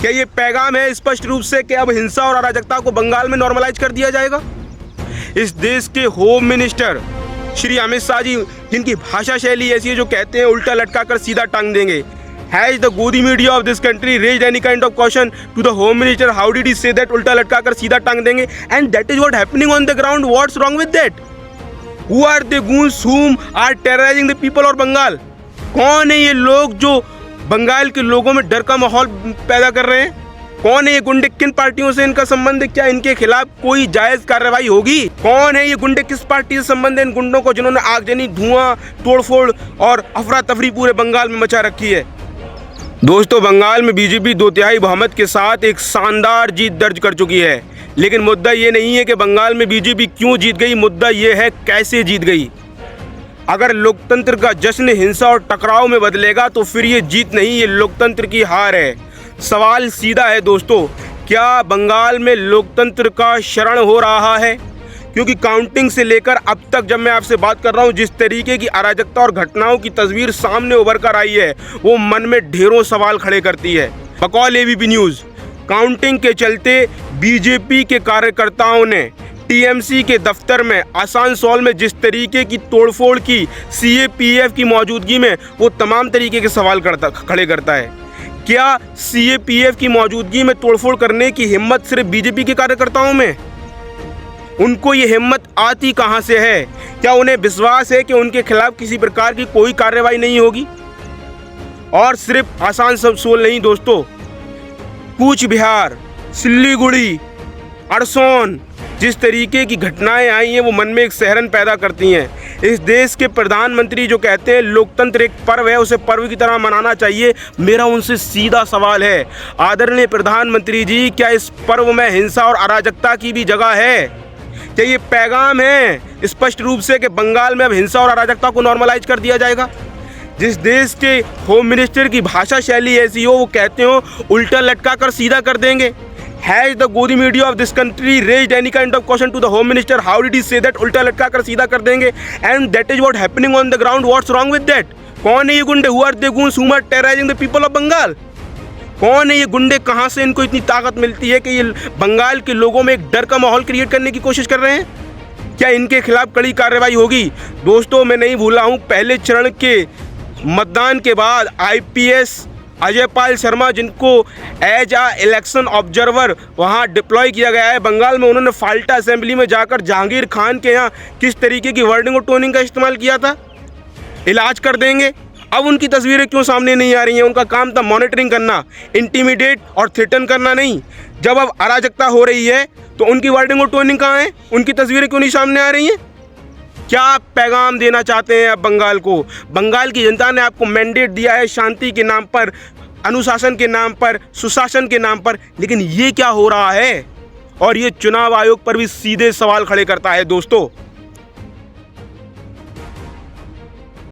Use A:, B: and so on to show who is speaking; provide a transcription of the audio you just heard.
A: क्या ये पैगाम है स्पष्ट रूप से कि अब हिंसा और अराजकता को बंगाल में नॉर्मलाइज कर दिया जाएगा? इस देश के होम मिनिस्टर श्री अमित शाह जी, जिनकी भाषा शैली ऐसी है जो कहते हैं उल्टा लटका कर सीधा टांग देंगे, हैज द गोदी media of this country raised any kind of question to the home minister? How did he say that उल्टा लटका कर सीधा टांग देंगे? And that is what happening on the ground. What's wrong with that? Who are the goons whom are terrorising the people of Bengal? कौन है ये लोग जो बंगाल के लोगों में डर का माहौल पैदा कर रहे हैं? कौन है ये गुंडे? किन पार्टियों से इनका संबंध है? क्या इनके खिलाफ कोई जायज कार्रवाई होगी? कौन है ये गुंडे? किस पार्टी से संबंध है इन गुंडों को जिन्होंने आगजनी, धुआं, तोड़फोड़ और अफरा तफरी पूरे बंगाल में मचा रखी है? दोस्तों, बंगाल में बीजेपी 2/3 बहुमत के साथ एक शानदार जीत दर्ज कर चुकी है, लेकिन मुद्दा ये नहीं है कि बंगाल में बीजेपी क्यों जीत गई, मुद्दा ये है कैसे जीत गई. अगर लोकतंत्र का जश्न हिंसा और टकराव में बदलेगा तो फिर ये जीत नहीं, ये लोकतंत्र की हार है. सवाल सीधा है दोस्तों, क्या बंगाल में लोकतंत्र का शरण हो रहा है? क्योंकि काउंटिंग से लेकर अब तक जब मैं आपसे बात कर रहा हूँ, जिस तरीके की अराजकता और घटनाओं की तस्वीर सामने उभर कर आई है, वो मन में ढेरों सवाल खड़े करती है. बकौल एबीपी न्यूज़, काउंटिंग के चलते बीजेपी के कार्यकर्ताओं ने टीएमसी के दफ्तर में आसनसोल में जिस तरीके की तोड़फोड़ की सीएपीएफ की मौजूदगी में, वो तमाम तरीके के सवाल खड़े करता है. क्या सीएपीएफ की मौजूदगी में तोड़फोड़ करने की हिम्मत सिर्फ बीजेपी के कार्यकर्ताओं में? उनको ये हिम्मत आती कहां से है? क्या उन्हें विश्वास है कि उनके खिलाफ किसी प्रकार की कोई कार्रवाई नहीं होगी? और सिर्फ आसनसोल नहीं दोस्तों, कूच बिहार, सिल्लीगुड़ी, अरसोन, जिस तरीके की घटनाएं आई हैं वो मन में एक सहरन पैदा करती हैं. इस देश के प्रधानमंत्री जो कहते हैं लोकतंत्र एक पर्व है, उसे पर्व की तरह मनाना चाहिए. मेरा उनसे सीधा सवाल है, आदरणीय प्रधानमंत्री जी, क्या इस पर्व में हिंसा और अराजकता की भी जगह है? क्या ये पैगाम है स्पष्ट रूप से कि बंगाल में अब हिंसा और अराजकता को नॉर्मलाइज कर दिया जाएगा? जिस देश के होम मिनिस्टर की भाषा शैली ऐसी हो, वो कहते हो उल्टा लटका कर सीधा कर देंगे. Has the Godi media of this country raised any kind of question to the Home Minister? How did he say that? उल्टा लटका कर सीधा कर देंगे. And that is what happening on the ground. What's wrong with that? कौन है ये गुंडे? Who are the goons whom are terrorizing the people of Bengal? कौन है ये गुंडे? कहाँ से इनको इतनी ताकत मिलती है कि ये बंगाल के लोगों में एक डर का माहौल क्रिएट करने की कोशिश कर रहे हैं? क्या इनके खिलाफ कड़ी कार्रवाई होगी? दोस्तों, मैं नहीं भूला हूँ, पहले चरण के मतदान के बाद आईपीएस अजय पाल शर्मा, जिनको एज आ इलेक्शन ऑब्जर्वर वहाँ डिप्लॉय किया गया है बंगाल में, उन्होंने फाल्टा असेंबली में जाकर जहांगीर खान के यहाँ किस तरीके की वर्डिंग और टोनिंग का इस्तेमाल किया था, इलाज कर देंगे. अब उनकी तस्वीरें क्यों सामने नहीं आ रही हैं? उनका काम था मॉनिटरिंग करना, इंटीमिडेट और थ्रेटन करना नहीं. जब अब अराजकता हो रही है तो उनकी वर्डिंग और टोनिंग कहाँ है? उनकी तस्वीरें क्यों नहीं सामने आ रही हैं? क्या पैगाम देना चाहते हैं आप बंगाल को? बंगाल की जनता ने आपको मैंडेट दिया है शांति के नाम पर, अनुशासन के नाम पर, सुशासन के नाम पर, लेकिन ये क्या हो रहा है? और ये चुनाव आयोग पर भी सीधे सवाल खड़े करता है दोस्तों.